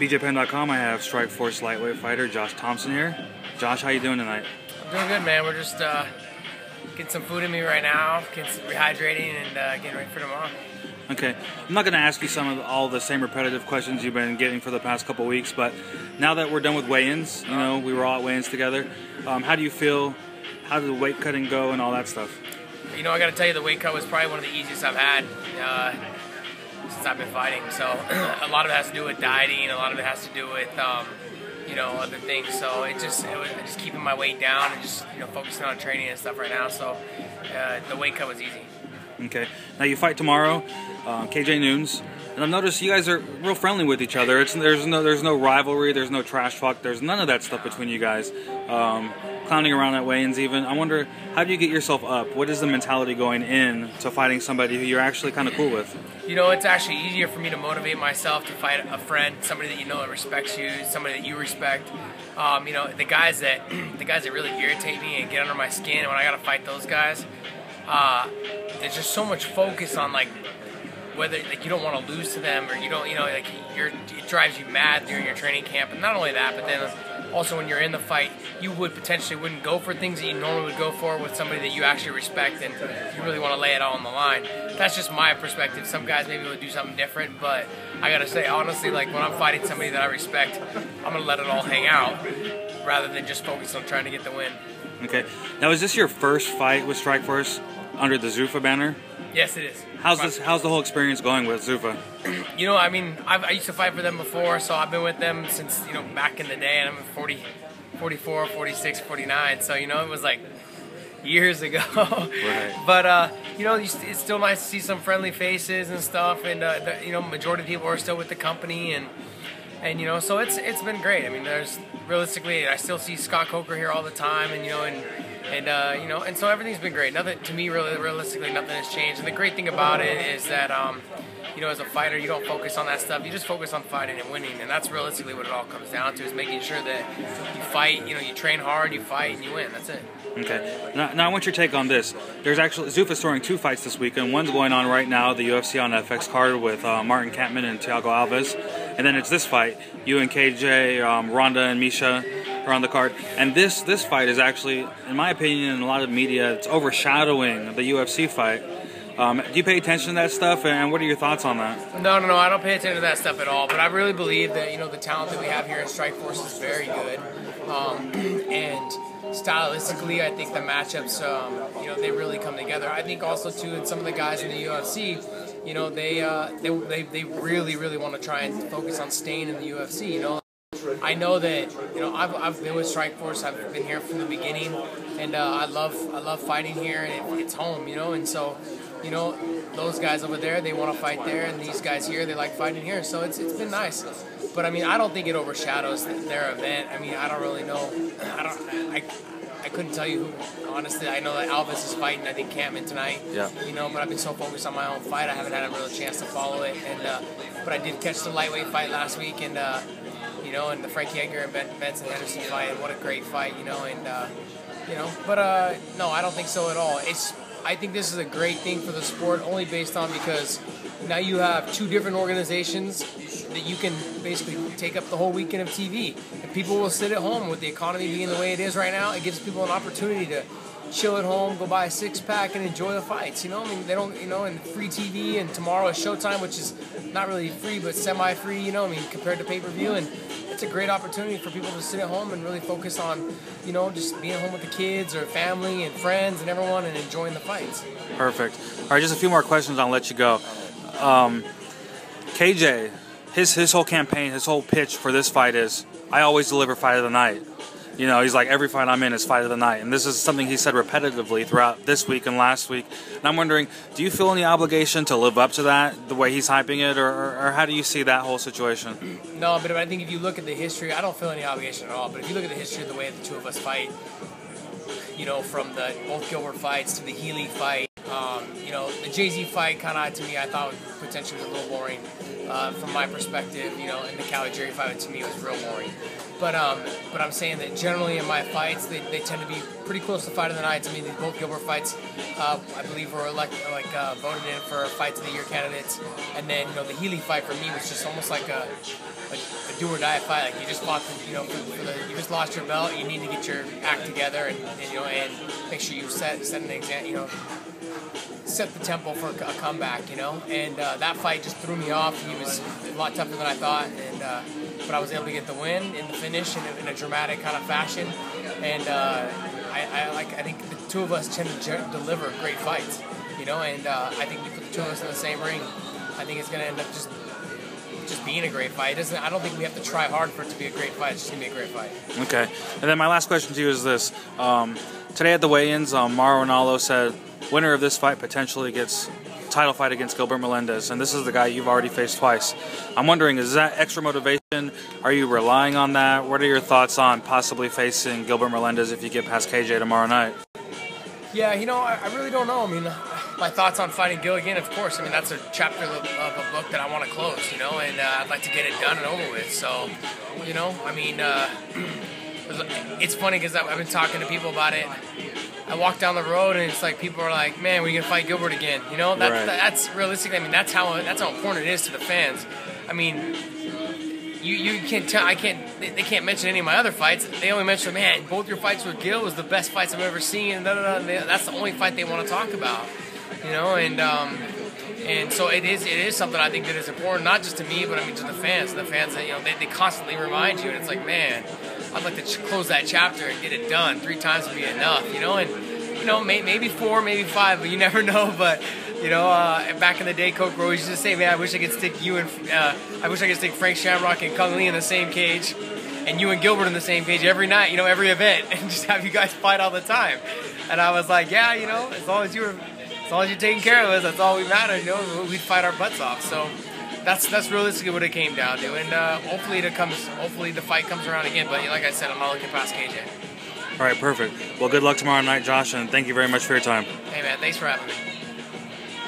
BJPen.com, I have Strikeforce lightweight fighter Josh Thomson here. Josh, how you doing tonight? I'm doing good, man. We're just getting some food in me right now, rehydrating, and getting ready for tomorrow. Okay, I'm not going to ask you all the same repetitive questions you've been getting for the past couple weeks, but now that we're done with weigh-ins, you know, we were all at weigh-ins together, how do you feel? How did the weight cutting go and all that stuff? You know, I got to tell you, the weight cut was probably one of the easiest I've had since I've been fighting. So a lot of it has to do with dieting, a lot of it has to do with you know, other things. So it was just keeping my weight down and just, you know, focusing on training and stuff right now. So the weight cut was easy. Okay. Now you fight tomorrow, KJ Nunes, and I've noticed you guys are real friendly with each other. There's no rivalry, there's no trash talk, there's none of that stuff between you guys. Clowning around at weigh-ins even. I wonder, how do you get yourself up? What is the mentality going in to fighting somebody who you're actually kind of cool with? You know, it's actually easier for me to motivate myself to fight a friend, somebody that you know that respects you, somebody that you respect. You know, the guys that really irritate me and get under my skin, and when I gotta fight those guys, there's just so much focus on like whether like you don't want to lose to them, or you know like it drives you mad during your training camp. And not only that, but then also when you're in the fight, you wouldn't go for things that you normally would go for with somebody that you actually respect, and you really want to lay it all on the line. That's just my perspective. Some guys maybe would do something different, but I gotta say honestly, like when I'm fighting somebody that I respect, I'm gonna let it all hang out rather than just focus on trying to get the win. Okay. Now, is this your first fight with Strikeforce under the Zuffa banner? Yes, it is. How's the whole experience going with Zuffa? You know, I mean, I used to fight for them before, so I've been with them since, you know, back in the day, and I'm 44, 46, 49, so, you know, it was like years ago. Right. But, you know, it's still nice to see some friendly faces and stuff, and, you know, majority of people are still with the company, and you know, so it's been great. I mean, realistically, I still see Scott Coker here all the time, and you know, you know, and so everything's been great. Nothing to me, realistically, nothing has changed. And the great thing about it is that you know, as a fighter, you don't focus on that stuff. You just focus on fighting and winning, and that's realistically what it all comes down to: is making sure that you fight. You know, you train hard, you fight, and you win. That's it. Okay. Now I want your take on this. There's actually Zuffa's throwing 2 fights this weekend. One's going on right now, the UFC on FX card with Martin Kampmann and Thiago Alves, and then it's this fight. You and KJ, Ronda and Misha are on the card, and this fight is actually, in my opinion, in a lot of media, it's overshadowing the UFC fight. Do you pay attention to that stuff, and what are your thoughts on that? No, I don't pay attention to that stuff at all. But I really believe that, you know, the talent that we have here in Strikeforce is very good, and stylistically, I think the matchups, you know, they really come together. I think also too, and some of the guys in the UFC, you know, they really want to try and focus on staying in the UFC. You know, I know that, you know, I've been with Strikeforce. I've been here from the beginning, and I love fighting here, and it's home. You know, and so, you know, those guys over there, they want to fight there, and these guys here, they like fighting here. So it's been nice. But I mean, I don't think it overshadows their event. I mean, I don't really know. I couldn't tell you who. Honestly, I know that Alves is fighting, I think, Kampmann tonight. Yeah. You know, but I've been so focused on my own fight, I haven't had a real chance to follow it. And but I did catch the lightweight fight last week, and you know, and the Frankie Edgar and Benson Henderson fight. And what a great fight, you know. And you know, but no, I don't think so at all. I think this is a great thing for the sport, only based on because now you have 2 different organizations that you can basically take up the whole weekend of TV. And people will sit at home with the economy being the way it is right now. It gives people an opportunity to chill at home, go buy a 6-pack, and enjoy the fights. You know, I mean, they don't, you know, and free TV, and tomorrow is Showtime, which is not really free, but semi-free, you know, I mean, compared to pay-per-view. And it's a great opportunity for people to sit at home and really focus on, you know, just being at home with the kids or family and friends and everyone and enjoying the fights. Perfect. All right, just a few more questions, I'll let you go. KJ, his whole campaign, his whole pitch for this fight is, I always deliver fight of the night. You know, he's like, every fight I'm in is fight of the night. And this is something he said repetitively throughout this week and last week. And I'm wondering, do you feel any obligation to live up to that, the way he's hyping it, or how do you see that whole situation? No, but I think if you look at the history, I don't feel any obligation at all. But if you look at the history of the way the 2 of us fight, you know, from the both Gilbert fights to the Healy fight, you know, the Jay-Z fight kind of, to me, I thought potentially was a little boring. from my perspective, you know, in the Cali Jerry fight, to me, it was real boring. But I'm saying that generally in my fights, they tend to be pretty close to fight of the nights. I mean, both Gilbert fights, I believe, were voted in for fights of the year candidates. And then, you know, the Healy fight for me was just almost like a do or die fight. Like, you just fought, you know, you just lost your belt. You need to get your act together, and you know, and make sure you set an example, you know, set the tempo for a comeback, you know. And that fight just threw me off. He was a lot tougher than I thought, and but I was able to get the win in the finish in a dramatic kind of fashion. And I think the two of us tend to deliver great fights, you know. And I think we put the two of us in the same ring, I think it's going to end up just being a great fight. I don't think we have to try hard for it to be a great fight. It's just going to be a great fight. Okay. And then my last question to you is this. Today at the weigh-ins, Mauro Ranallo said winner of this fight potentially gets title fight against Gilbert Melendez, and this is the guy you've already faced twice. I'm wondering, is that extra motivation? Are you relying on that? What are your thoughts on possibly facing Gilbert Melendez if you get past KJ tomorrow night? Yeah, you know, I really don't know. I mean, my thoughts on fighting Gil again, of course. I mean, that's a chapter of a book that I want to close, you know, and I'd like to get it done and over with. So, you know, I mean, it's funny because I've been talking to people about it. I walk down the road and it's like people are like, "Man, we can fight Gilbert again." You know, that's realistic. I mean, that's how important it is to the fans. I mean, you can't tell. They can't mention any of my other fights. They only mention, "Man, both your fights with Gil was the best fights I've ever seen." And that's the only fight they want to talk about. You know, and so it is something I think that is important, not just to me, but I mean to the fans. The fans that, you know, they constantly remind you, and it's like, man, I'd like to close that chapter and get it done. 3 times would be enough, you know. And you know, maybe 4, maybe 5, but you never know. But you know, back in the day, Coke Rose used to say, "Man, I wish I could stick you and I wish I could stick Frank Shamrock and Kung Lee in the same cage, and you and Gilbert in the same cage every night, you know, every event, and just have you guys fight all the time." And I was like, "Yeah, you know, as long as you're taking care of us, that's all we matter. You know, we'd fight our butts off." So that's realistically what it came down to. And hopefully the fight comes around again. But like I said, I'm not looking past KJ. All right, perfect. Well, good luck tomorrow night, Josh, and thank you very much for your time. Hey, man, thanks for having me.